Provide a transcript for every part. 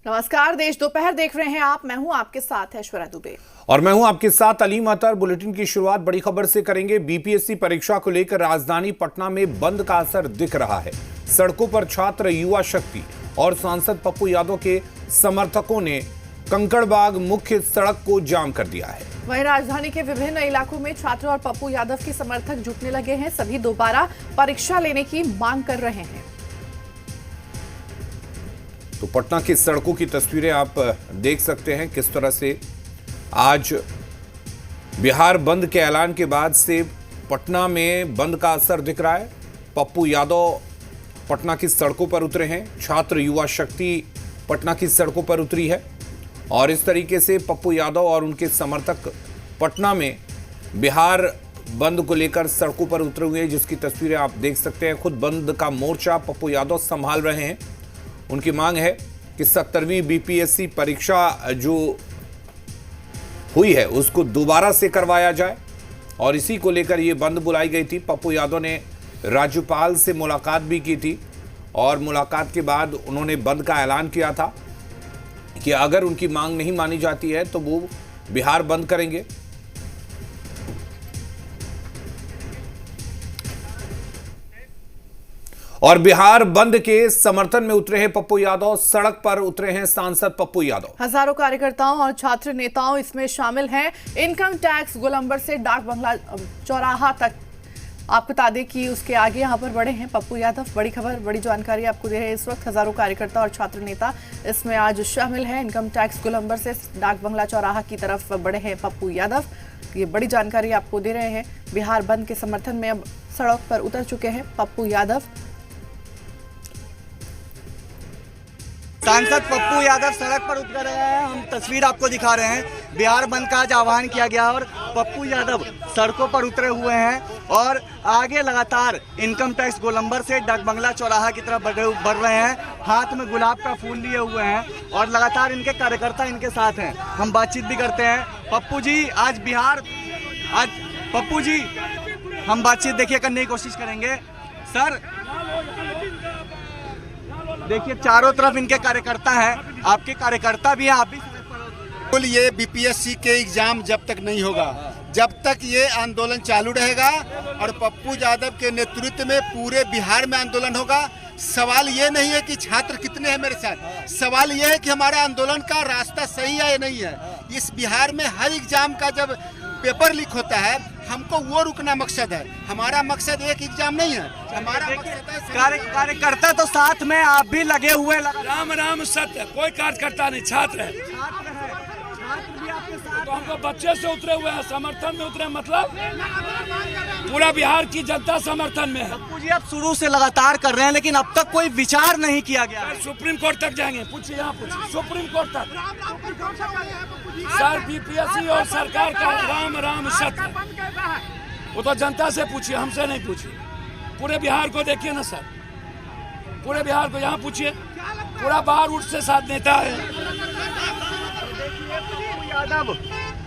नमस्कार, देश दोपहर देख रहे हैं आप। मैं हूं आपके साथ ऐश्वर्या दुबे और मैं हूं आपके साथ अलीम अतर। बुलेटिन की शुरुआत बड़ी खबर से करेंगे। बीपीएससी परीक्षा को लेकर राजधानी पटना में बंद का असर दिख रहा है। सड़कों पर छात्र, युवा शक्ति और सांसद पप्पू यादव के समर्थकों ने कंकड़बाग मुख्य सड़क को जाम कर दिया है। वहीं राजधानी के विभिन्न इलाकों में छात्र और पप्पू यादव के समर्थक जुटने लगे हैं। सभी दोबारा परीक्षा लेने की मांग कर रहे हैं। तो पटना की सड़कों की तस्वीरें आप देख सकते हैं किस तरह से आज बिहार बंद के ऐलान के बाद से पटना में बंद का असर दिख रहा है। पप्पू यादव पटना की सड़कों पर उतरे हैं, छात्र, युवा शक्ति पटना की सड़कों पर उतरी है और इस तरीके से पप्पू यादव और उनके समर्थक पटना में बिहार बंद को लेकर सड़कों पर उतरे हुए हैं, जिसकी तस्वीरें आप देख सकते हैं। खुद बंद का मोर्चा पप्पू यादव संभाल रहे हैं। उनकी मांग है कि 70वीं बीपीएससी परीक्षा जो हुई है उसको दोबारा से करवाया जाए और इसी को लेकर ये बंद बुलाई गई थी। पप्पू यादव ने राज्यपाल से मुलाकात भी की थी और मुलाकात के बाद उन्होंने बंद का ऐलान किया था कि अगर उनकी मांग नहीं मानी जाती है तो वो बिहार बंद करेंगे। और बिहार बंद के समर्थन में उतरे हैं पप्पू यादव। सड़क पर उतरे हैं सांसद पप्पू यादव। हजारों कार्यकर्ताओं और छात्र नेताओं इसमें शामिल हैं। इनकम टैक्स गोलंबर से डाक बंगला चौराहा तक आपको बता दें कि उसके आगे यहां पर बड़े हैं पप्पू यादव। बड़ी खबर, बड़ी जानकारी आपको दे रहे हैं इस वक्त। हजारों कार्यकर्ता और छात्र नेता इसमें आज शामिल हैं। इनकम टैक्स गोलंबर से डाक बंगला चौराहा की तरफ बड़े हैं पप्पू यादव। ये बड़ी जानकारी आपको दे रहे हैं। बिहार बंद के समर्थन में अब सड़क पर उतर चुके हैं पप्पू यादव। सांसद पप्पू यादव सड़क पर उतर रहे हैं। हम तस्वीर आपको दिखा रहे हैं। बिहार बंद का आज आह्वान किया गया और पप्पू यादव सड़कों पर उतरे हुए हैं और आगे लगातार इनकम टैक्स गोलंबर से डाक बंगला चौराहा की तरफ बढ़ रहे हैं। हाथ में गुलाब का फूल लिए हुए हैं और लगातार इनके कार्यकर्ता इनके साथ हैं। हम बातचीत भी करते हैं। पप्पू जी, पप्पू जी हम बातचीत देखिए करने की कोशिश करेंगे। सर देखिए, चारों तरफ इनके कार्यकर्ता हैं, आपके कार्यकर्ता भी हैं, आप भी बिल्कुल। ये बीपीएससी के एग्जाम जब तक नहीं होगा, जब तक ये आंदोलन चालू रहेगा और पप्पू यादव के नेतृत्व में पूरे बिहार में आंदोलन होगा। सवाल ये नहीं है कि छात्र कितने हैं मेरे साथ, सवाल ये है कि हमारा आंदोलन का रास्ता सही है या नहीं है। इस बिहार में हर एग्जाम का जब पेपर लीक होता है, हमको वो रुकना मकसद है। हमारा मकसद एक एग्जाम नहीं है, हमारा मकसद है कार्यकर्ता तो साथ में आप भी लगे हुए। राम राम सत्य, कोई कार्यकर्ता नहीं, छात्र है। तो हमको बच्चे से उतरे हुए हैं, समर्थन में उतरे, मतलब पूरा बिहार की जनता समर्थन में है। पप्पू जी, आप शुरू से लगातार कर रहे हैं लेकिन अब तक कोई विचार नहीं किया गया है। सुप्रीम कोर्ट तक जाएंगे, पूछिए, यहाँ पूछिए, सुप्रीम कोर्ट तक। सर, बीपीएससी और सरकार का राम राम सत्य, वो तो जनता से पूछिए, हमसे नहीं पूछिए। पूरे बिहार को देखिए ना सर, पूरे बिहार को यहाँ पूछिए, पूरा बाहर उठ से साथ नेता है। यादव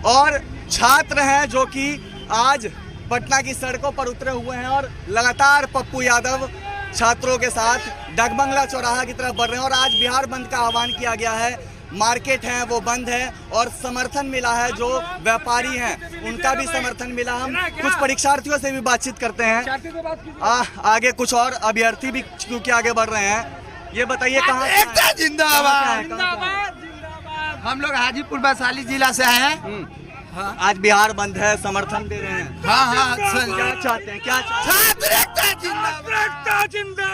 और छात्र हैं जो कि आज पटना की सड़कों पर उतरे हुए हैं और लगातार पप्पू यादव छात्रों के साथ डाकबंगला चौराहा की तरफ बढ़ रहे हैं और आज बिहार बंद का आह्वान किया गया है। मार्केट है वो बंद है और समर्थन मिला है, जो व्यापारी हैं उनका भी समर्थन मिला। हम कुछ परीक्षार्थियों से भी बातचीत करते हैं। आगे कुछ और अभ्यर्थी भी क्योंकि आगे बढ़ रहे हैं। ये बताइए, कहाँ एकता जिंदाबाद। हम लोग हाजीपुर वैशाली जिला से आए हैं। हाँ, आज बिहार बंद है, समर्थन दे रहे हैं। हाँ, क्या चाहते हैं, क्या चाहते हैं?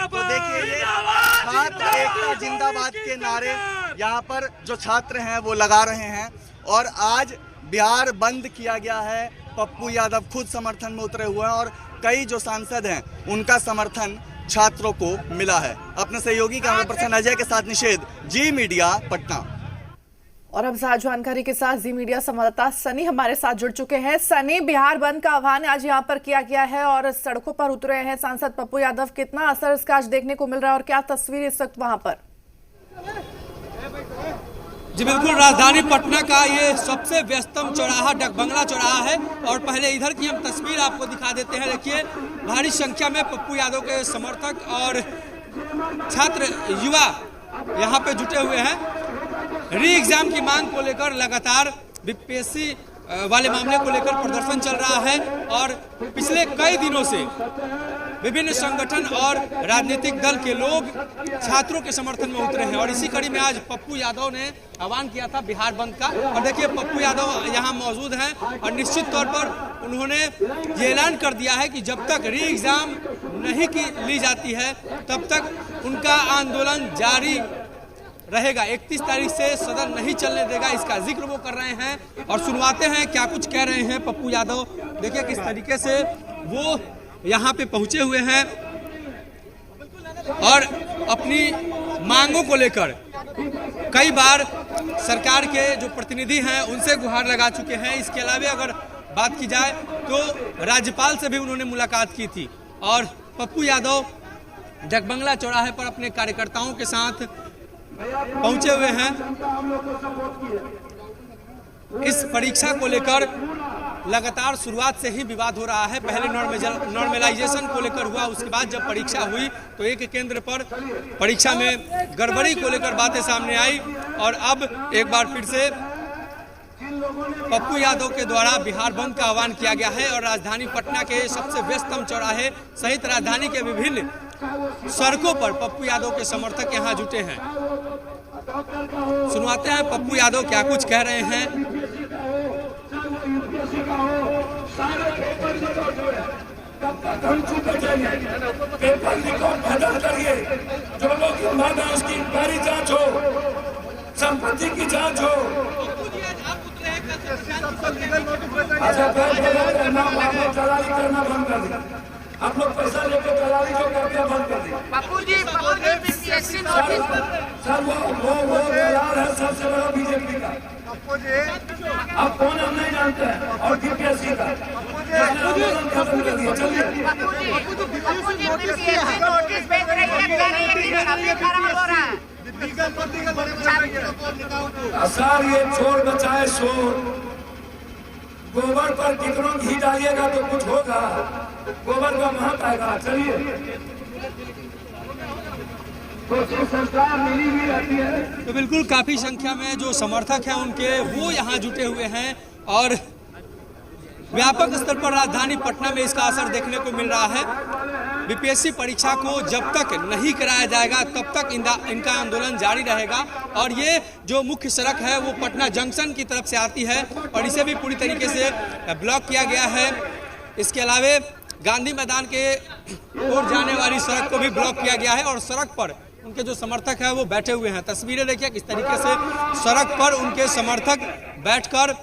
तो देखिए, ये छात्र एकता जिंदाबाद के नारे यहाँ पर जो छात्र हैं वो लगा रहे हैं और आज बिहार बंद किया गया है। पप्पू यादव खुद समर्थन में उतरे हुए हैं और कई जो सांसद हैं उनका समर्थन छात्रों को मिला है। अपने सहयोगी कैमरा पर्सन अजय के साथ निषेध, जी मीडिया, पटना। और अब ज्यादा जानकारी के साथ जी मीडिया संवाददाता सनी हमारे साथ जुड़ चुके हैं। सनी, बिहार बंद का आह्वान आज यहाँ पर किया गया है और सड़कों पर उतरे हैं सांसद पप्पू यादव। कितना असर इसका आज देखने को मिल रहा है और क्या तस्वीर इस वक्त वहां पर? जी बिल्कुल, राजधानी पटना का ये सबसे व्यस्तम चौराहा डाकबंगला चौराहा है और पहले इधर की हम तस्वीर आपको दिखा देते हैं। देखिए, भारी संख्या में पप्पू यादव के समर्थक और छात्र, युवा यहाँ पे जुटे हुए हैं री एग्जाम की मांग को लेकर लगातार बीपीएससी वाले मामले को लेकर प्रदर्शन चल रहा है और पिछले कई दिनों से विभिन्न संगठन और राजनीतिक दल के लोग छात्रों के समर्थन में उतरे हैं और इसी कड़ी में आज पप्पू यादव ने आह्वान किया था बिहार बंद का। और देखिए पप्पू यादव यहाँ मौजूद हैं और निश्चित तौर पर उन्होंने ये ऐलान कर दिया है कि जब तक री एग्जाम नहीं ली जाती है तब तक उनका आंदोलन जारी रहेगा। 31 तारीख से सदन नहीं चलने देगा, इसका जिक्र वो कर रहे हैं और सुनवाते हैं क्या कुछ कह रहे हैं पप्पू यादव। देखिए किस तरीके से वो यहाँ पे पहुंचे हुए हैं और अपनी मांगों को लेकर कई बार सरकार के जो प्रतिनिधि हैं उनसे गुहार लगा चुके हैं। इसके अलावा अगर बात की जाए तो राज्यपाल से भी उन्होंने मुलाकात की थी और पप्पू यादव डकबंगला चौराहे पर अपने कार्यकर्ताओं के साथ पहुंचे हुए हैं। इस परीक्षा को लेकर लगातार शुरुआत से ही विवाद हो रहा है। पहले नॉर्मलाइजेशन को लेकर हुआ, उसके बाद जब परीक्षा हुई तो एक केंद्र पर परीक्षा में गड़बड़ी को लेकर बातें सामने आई और अब एक बार फिर से पप्पू यादव के द्वारा बिहार बंद का आह्वान किया गया है और राजधानी पटना के सबसे व्यस्ततम चौराहे सहित राजधानी के विभिन्न सड़कों पर पप्पू यादव के समर्थक यहां जुटे हैं। सुनवाते हैं पप्पू यादव क्या कुछ कह रहे हैं। पेपर लिखो, बदल करिए, जो लोग माना उसकी इंक्वायरी जांच हो, संपत्ति की जांच हो। अच्छा दलाली करना बंद कर दिया, आप लोग पैसा लेकर दलाली जो करके बंद कर दिया। पप्पू जी सर वो दलाल है सबसे बड़ा बीजेपी का। आप कौन हम नहीं जानते हैं और बीपीएससी का आंदोलन खत्म कर दिया। चलिए सर ये चोर बचाए शोर, गोबर पर कितनों घी डालिएगा तो कुछ होगा, गोबर का महत्व आएगा। चलिए सरकार मिली भी रहती है। तो बिल्कुल काफी संख्या में जो समर्थक हैं उनके वो यहाँ जुटे हुए हैं और व्यापक स्तर पर राजधानी पटना में इसका असर देखने को मिल रहा है। बीपीएससी परीक्षा को जब तक नहीं कराया जाएगा तब तक इनका आंदोलन जारी रहेगा और ये जो मुख्य सड़क है वो पटना जंक्शन की तरफ से आती है और इसे भी पूरी तरीके से ब्लॉक किया गया है। इसके अलावा गांधी मैदान के ओर जाने वाली सड़क को भी ब्लॉक किया गया है और सड़क पर उनके जो समर्थक हैं वो बैठे हुए हैं। तस्वीरें देखिए किस तरीके से सड़क पर उनके समर्थक बैठकर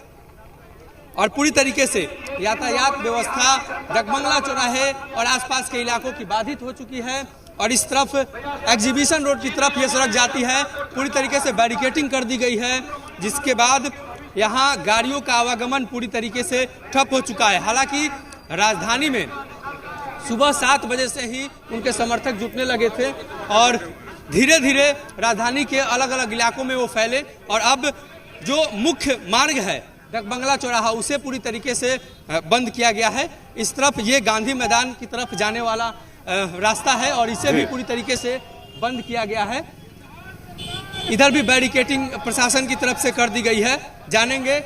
और पूरी तरीके से यातायात व्यवस्था डकबंगला चौराहे और आसपास के इलाकों की बाधित हो चुकी है और इस तरफ एग्जीबिशन रोड की तरफ ये सड़क जाती है, पूरी तरीके से बैरिकेटिंग कर दी गई है, जिसके बाद यहाँ गाड़ियों का आवागमन पूरी तरीके से ठप हो चुका है। हालांकि राजधानी में सुबह 7 बजे से ही उनके समर्थक जुटने लगे थे और धीरे धीरे राजधानी के अलग अलग इलाकों में वो फैले और अब जो मुख्य मार्ग है डकबंगला चौराहा उसे पूरी तरीके से बंद किया गया है। इस तरफ ये गांधी मैदान की तरफ जाने वाला रास्ता है और इसे भी पूरी तरीके से बंद किया गया है। इधर भी बैरिकेटिंग प्रशासन की तरफ से कर दी गई है। जानेंगे,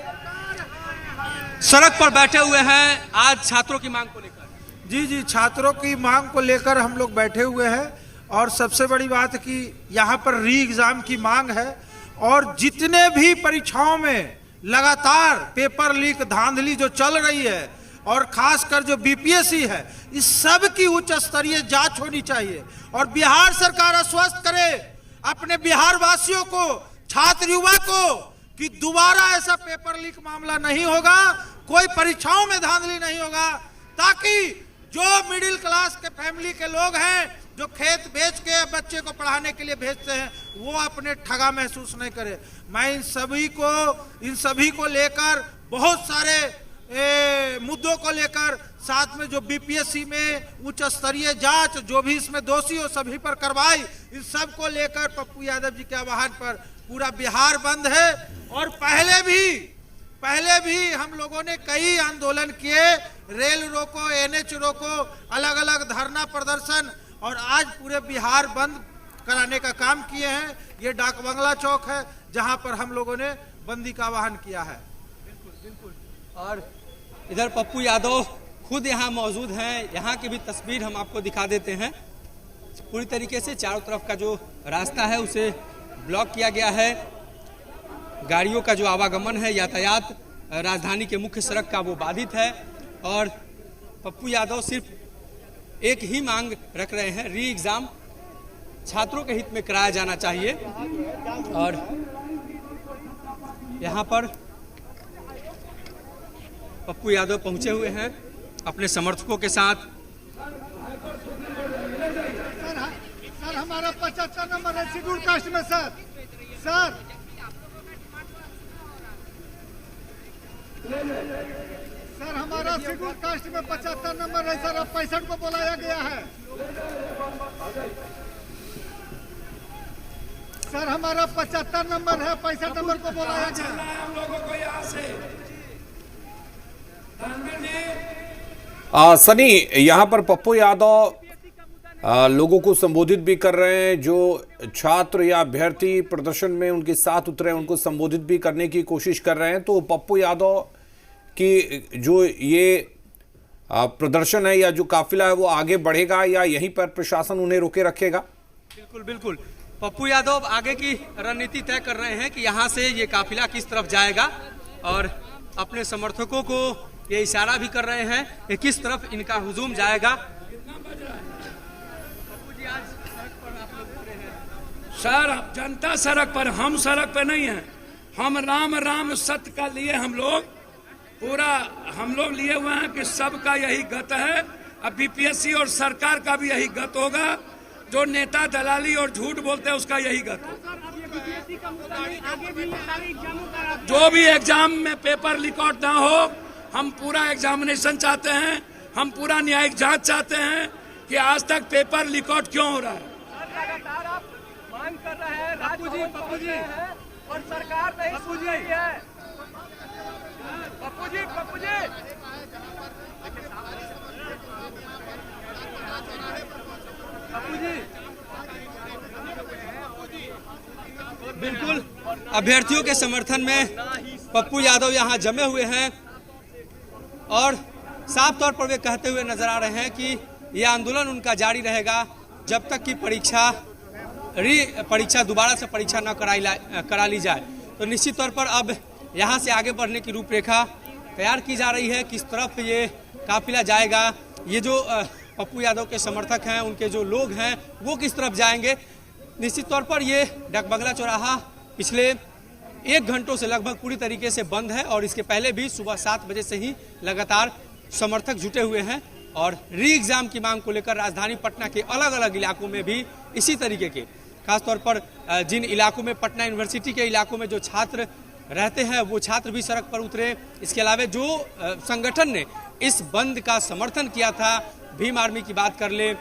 सड़क पर बैठे हुए हैं आज छात्रों की मांग को लेकर। जी छात्रों की मांग को लेकर हम लोग बैठे हुए हैं और सबसे बड़ी बात कि यहाँ पर री एग्जाम की मांग है और जितने भी परीक्षाओं में लगातार पेपर लीक धांधली जो चल रही है और खासकर जो बीपीएससी है, इस सब की उच्च स्तरीय जांच होनी चाहिए और बिहार सरकार आश्वस्त करे अपने बिहार वासियों को, छात्र युवा को कि दोबारा ऐसा पेपर लीक मामला नहीं होगा, कोई परीक्षाओं में धांधली नहीं होगा, ताकि जो मिडिल क्लास के फैमिली के लोग हैं जो खेत बेच के बच्चे को पढ़ाने के लिए भेजते हैं वो अपने ठगा महसूस नहीं करे। मैं इन सभी को लेकर बहुत सारे मुद्दों को लेकर साथ में जो बीपीएससी में उच्च स्तरीय जांच जो भी इसमें दोषी हो सभी पर कार्रवाई, इन सब को लेकर पप्पू यादव जी के आह्वान पर पूरा बिहार बंद है। और पहले भी हम लोगों ने कई आंदोलन किए, रेल रोको, एनएच रोको, अलग अलग धरना प्रदर्शन, और आज पूरे बिहार बंद कराने का काम किए हैं। ये डाक बंगला चौक है जहां पर हम लोगों ने बंदी का आह्वान किया है। और इधर पप्पू यादव खुद यहाँ मौजूद हैं। यहाँ की भी तस्वीर हम आपको दिखा देते हैं। पूरी तरीके से चारों तरफ का जो रास्ता है उसे ब्लॉक किया गया है। गाड़ियों का जो आवागमन है, यातायात राजधानी के मुख्य सड़क का वो बाधित है। और पप्पू यादव सिर्फ एक ही मांग रख रहे हैं, री एग्जाम छात्रों के हित में कराया जाना चाहिए। और यहाँ पर पप्पू यादव पहुंचे हुए हैं अपने समर्थकों के साथ। सर हमारा 75 नंबर है शेड्यूल कास्ट में सर। सर हमारा शेड्यूल कास्ट में 75 नंबर है सर, अब 65 को बुलाया गया है। सर हमारा 75 नंबर है, 65 नंबर को बुलाया गया है। हम लोगों को यहाँ से सनी, यहाँ पर पप्पू यादव लोगों को संबोधित भी कर रहे हैं। जो छात्र या अभ्यर्थी प्रदर्शन में उनके साथ उतरे हैं उनको संबोधित भी करने की कोशिश कर रहे हैं। तो पप्पू यादव की जो ये प्रदर्शन है या जो काफिला है वो आगे बढ़ेगा या यहीं पर प्रशासन उन्हें रोके रखेगा? बिल्कुल बिल्कुल, पप्पू यादव आगे की रणनीति तय कर रहे हैं कि यहाँ से ये काफिला किस तरफ जाएगा। और अपने समर्थकों को ये इशारा भी कर रहे हैं कि किस तरफ इनका हुजूम जाएगा। सर जनता सड़क पर, हम सड़क पे नहीं हैं। हम राम राम सत्य का लिए हम लोग लिए हुए हैं कि सबका यही गत है। अब बीपीएससी और सरकार का भी यही गत होगा। जो नेता दलाली और झूठ बोलते हैं उसका यही गत होगा। जो भी एग्जाम में पेपर लीक आउट ना हो, हम पूरा एग्जामिनेशन चाहते हैं। हम पूरा न्यायिक जांच चाहते हैं कि आज तक पेपर लीक आउट क्यों हो रहा है। लगातार आप मांग कर रहे हैं, पप्पू जी और सरकार नहीं सुन रही है। पप्पू जी बिल्कुल, अभ्यर्थियों के समर्थन में पप्पू यादव यहाँ जमे हुए हैं और साफ तौर पर वे कहते हुए नजर आ रहे हैं कि यह आंदोलन उनका जारी रहेगा जब तक कि परीक्षा दोबारा से परीक्षा न करा ली जाए। तो निश्चित तौर पर अब यहाँ से आगे बढ़ने की रूपरेखा तैयार की जा रही है, किस तरफ ये काफिला जाएगा। ये जो पप्पू यादव के समर्थक हैं, उनके जो लोग हैं, वो किस तरफ जाएंगे। निश्चित तौर पर ये डाक बंगला चौराहा पिछले 1 घंटों से लगभग पूरी तरीके से बंद है और इसके पहले भी सुबह 7 बजे से ही लगातार समर्थक जुटे हुए हैं। और री एग्जाम की मांग को लेकर राजधानी पटना के अलग अलग इलाकों में भी इसी तरीके के, खासतौर पर जिन इलाकों में पटना यूनिवर्सिटी के इलाकों में जो छात्र रहते हैं वो छात्र भी सड़क पर उतरे। इसके अलावा जो संगठन ने इस बंद का समर्थन किया था, भीम आर्मी की बात कर ले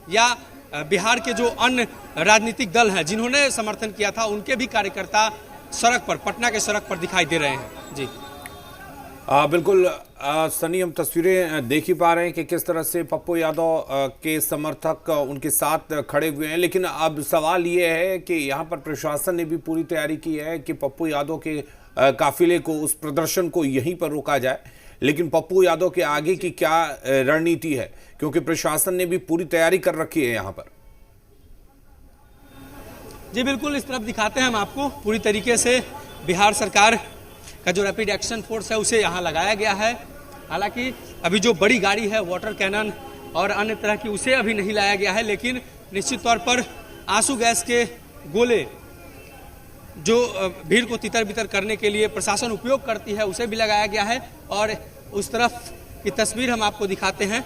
या बिहार के जो अन्य राजनीतिक दल हैं जिन्होंने समर्थन किया था, उनके भी कार्यकर्ता सड़क पर, पटना के सड़क पर दिखाई दे रहे हैं। जी बिल्कुल सनी, हम तस्वीरें देख ही पा रहे हैं कि किस तरह से पप्पू यादव के समर्थक उनके साथ खड़े हुए हैं। लेकिन अब सवाल ये है कि यहाँ पर प्रशासन ने भी पूरी तैयारी की है कि पप्पू यादव के काफिले को, उस प्रदर्शन को यहीं पर रोका जाए। लेकिन पप्पू यादव के आगे की क्या रणनीति है, क्योंकि प्रशासन ने भी पूरी तैयारी कर रखी है यहाँ पर। जी बिल्कुल, इस तरफ दिखाते हैं हम आपको। पूरी तरीके से बिहार सरकार का जो रैपिड एक्शन फोर्स है उसे यहाँ लगाया गया है। हालांकि अभी जो बड़ी गाड़ी है, वाटर कैनन और अन्य तरह की, उसे अभी नहीं लाया गया है। लेकिन निश्चित तौर पर आंसू गैस के गोले जो भीड़ को तितर बितर करने के लिए प्रशासन उपयोग करती है, उसे भी लगाया गया है। और उस तरफ की तस्वीर हम आपको दिखाते हैं,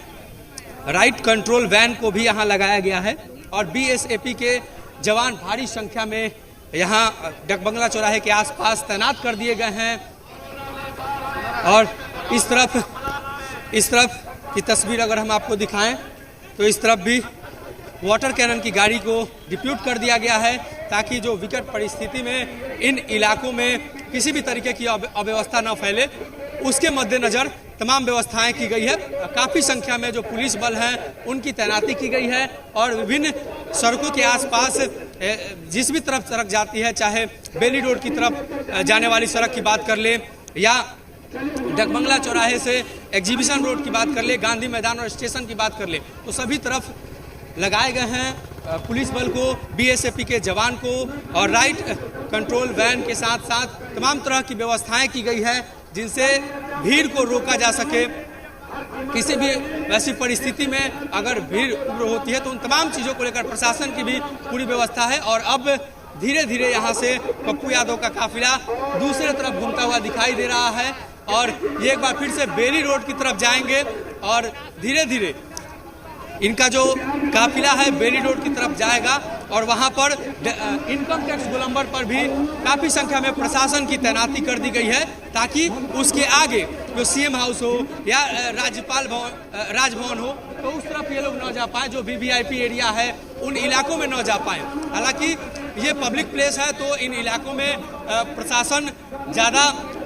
राइट कंट्रोल वैन को भी यहाँ लगाया गया है। और बीएसएफी के जवान भारी संख्या में यहाँ डाक बंगला चौराहे के आसपास तैनात कर दिए गए हैं। और इस तरफ की तस्वीर अगर हम आपको दिखाएं तो इस तरफ भी वाटर कैनन की गाड़ी को डिप्यूट कर दिया गया है, ताकि जो विकट परिस्थिति में इन इलाकों में किसी भी तरीके की अव्यवस्था न फैले, उसके मद्देनजर तमाम व्यवस्थाएं की गई है। काफ़ी संख्या में जो पुलिस बल हैं उनकी तैनाती की गई है और विभिन्न सड़कों के आसपास जिस भी तरफ सड़क जाती है, चाहे बेली रोड की तरफ जाने वाली सड़क की बात कर ले या डकबंगला चौराहे से एग्जीबिशन रोड की बात कर ले, गांधी मैदान और स्टेशन की बात कर ले, तो सभी तरफ लगाए गए हैं पुलिस बल को, बीएसएफ के जवान को और राइट कंट्रोल वैन के साथ साथ तमाम तरह की व्यवस्थाएं की गई है जिनसे भीड़ को रोका जा सके। किसी भी वैसी परिस्थिति में अगर भीड़ उग्र होती है तो उन तमाम चीज़ों को लेकर प्रशासन की भी पूरी व्यवस्था है। और अब धीरे धीरे यहाँ से पप्पू यादव का काफिला दूसरे तरफ घूमता हुआ दिखाई दे रहा है और ये एक बार फिर से बेली रोड की तरफ जाएंगे और धीरे धीरे इनका जो काफिला है बेली रोड की तरफ जाएगा और वहां पर इनकम टैक्स गोलंबर पर भी काफ़ी संख्या में प्रशासन की तैनाती कर दी गई है ताकि उसके आगे जो सीएम हाउस हो या राज्यपाल भवन राजभवन हो तो उस तरफ ये लोग न जा पाए, जो वीवीआईपी एरिया है उन इलाकों में न जा पाए। हालांकि ये पब्लिक प्लेस है तो इन इलाकों में प्रशासन ज़्यादा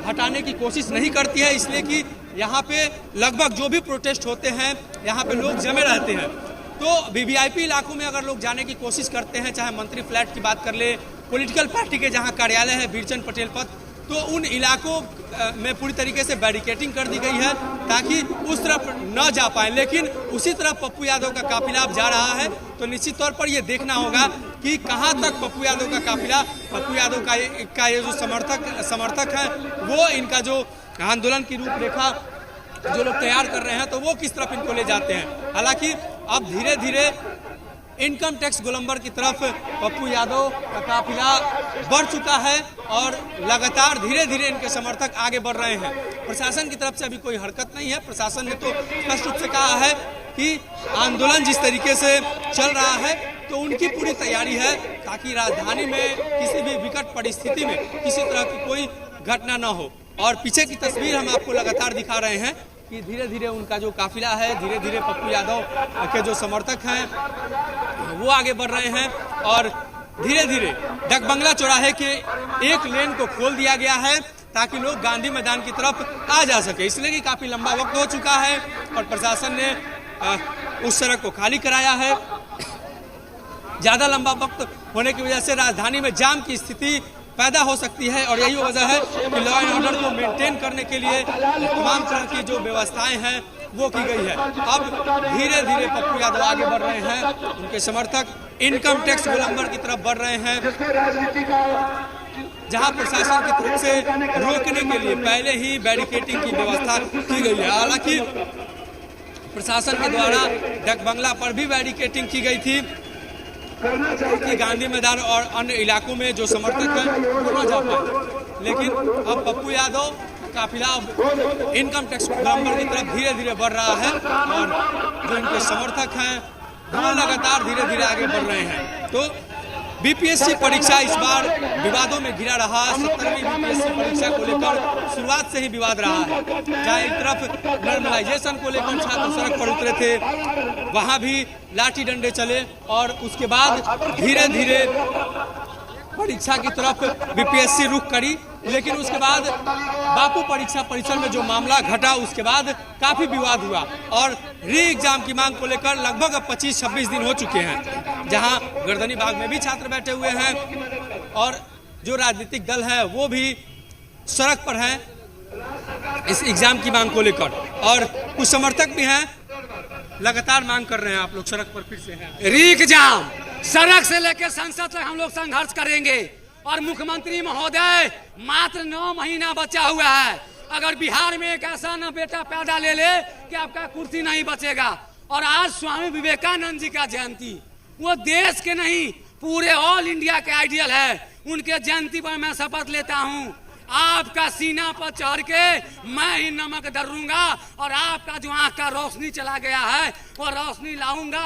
हटाने की कोशिश नहीं करती है, इसलिए कि यहाँ पे लगभग जो भी प्रोटेस्ट होते हैं यहाँ पे लोग जमे रहते हैं। तो वीवीआईपी इलाकों में अगर लोग जाने की कोशिश करते हैं, चाहे मंत्री फ्लैट की बात कर ले, पॉलिटिकल पार्टी के जहाँ कार्यालय है बीरचंद पटेल पथ, तो उन इलाकों में पूरी तरीके से बैरिकेटिंग कर दी गई है ताकि उस तरफ न जा पाए। लेकिन उसी तरफ पप्पू यादव का काफिला अब जा रहा है तो निश्चित तौर पर ये देखना होगा कि कहां तक पप्पू यादव का काफिला, पप्पू यादव का ये जो समर्थक है वो इनका जो आंदोलन की रूपरेखा जो लोग तैयार कर रहे हैं तो वो किस तरफ इनको ले जाते हैं। हालांकि अब धीरे धीरे इनकम टैक्स गोलंबर की तरफ पप्पू यादव का काफिला बढ़ चुका है और लगातार धीरे धीरे इनके समर्थक आगे बढ़ रहे हैं। प्रशासन की तरफ से अभी कोई हरकत नहीं है। प्रशासन ने तो स्पष्ट रूप से कहा है कि आंदोलन जिस तरीके से चल रहा है तो उनकी पूरी तैयारी है ताकि राजधानी में किसी भी विकट परिस्थिति में किसी तरह की कोई घटना न हो। और पीछे की तस्वीर हम आपको लगातार दिखा रहे हैं कि धीरे धीरे उनका जो काफिला है, धीरे धीरे पप्पू यादव के जो समर्थक हैं वो आगे बढ़ रहे हैं और धीरे धीरे डकबंगला चौराहे के एक लेन को खोल दिया गया है ताकि लोग गांधी मैदान की तरफ आ जा सके, इसलिए कि काफी लंबा वक्त हो चुका है और प्रशासन ने उस सड़क को खाली कराया है। ज्यादा लंबा वक्त होने की वजह से राजधानी में जाम की स्थिति पैदा हो सकती है और यही वजह है कि लॉ एंड ऑर्डर को मेंटेन करने के लिए तमाम तरह की जो व्यवस्थाएं हैं वो की गई है। अब धीरे धीरे पप्पू यादव आगे बढ़ रहे हैं, उनके समर्थक इनकम टैक्स गोलंबर की तरफ बढ़ रहे हैं जहां प्रशासन की तरफ से रोकने के लिए पहले ही बैरिकेटिंग की व्यवस्था की गई है। हालांकि प्रशासन के द्वारा डकबंगला पर भी बैरिकेटिंग की गई थी कि गांधी मैदान और अन्य इलाकों में जो समर्थक हैं वो न जा पाए, लेकिन अब पप्पू यादव काफिला इनकम टैक्स गोलंबर की तरफ धीरे धीरे बढ़ रहा है और जो इनके समर्थक हैं वो लगातार धीरे धीरे आगे बढ़ रहे हैं। तो बीपीएससी परीक्षा इस बार विवादों में घिरा रहा। 70वीं बीपीएससी परीक्षा को लेकर शुरुआत से ही विवाद रहा है, जहाँ एक तरफ नॉर्मलाइजेशन को लेकर छात्र सड़क पर उतरे थे, वहां भी लाठी डंडे चले और उसके बाद धीरे धीरे परीक्षा की तरफ बीपीएससी रुख करी। लेकिन उसके बाद बापू परीक्षा परिसर में जो मामला घटा उसके बाद काफी विवाद हुआ और री एग्जाम की मांग को लेकर लगभग अब 25-26 दिन हो चुके हैं, जहां गर्दनी बाग में भी छात्र बैठे हुए हैं और जो राजनीतिक दल है वो भी सड़क पर हैं इस एग्जाम की मांग को लेकर और कुछ समर्थक भी हैं, लगातार मांग कर रहे हैं। आप लोग सड़क पर फिर से हैं। री एग्जाम सड़क से लेकर संसद तक हम लोग संघर्ष करेंगे और मुख्यमंत्री महोदय मात्र 9 महीना बचा हुआ है। अगर बिहार में एक ऐसा न बेटा पैदा ले ले कि आपका कुर्सी नहीं बचेगा। और आज स्वामी विवेकानंद जी का जयंती, वो देश के नहीं पूरे ऑल इंडिया के आइडियल है। उनके जयंती पर मैं शपथ लेता हूँ आपका सीना पर चढ़ के मैं ही नमक दर्रूंगा और आपका जो आंख का रोशनी चला गया है वो रोशनी लाऊंगा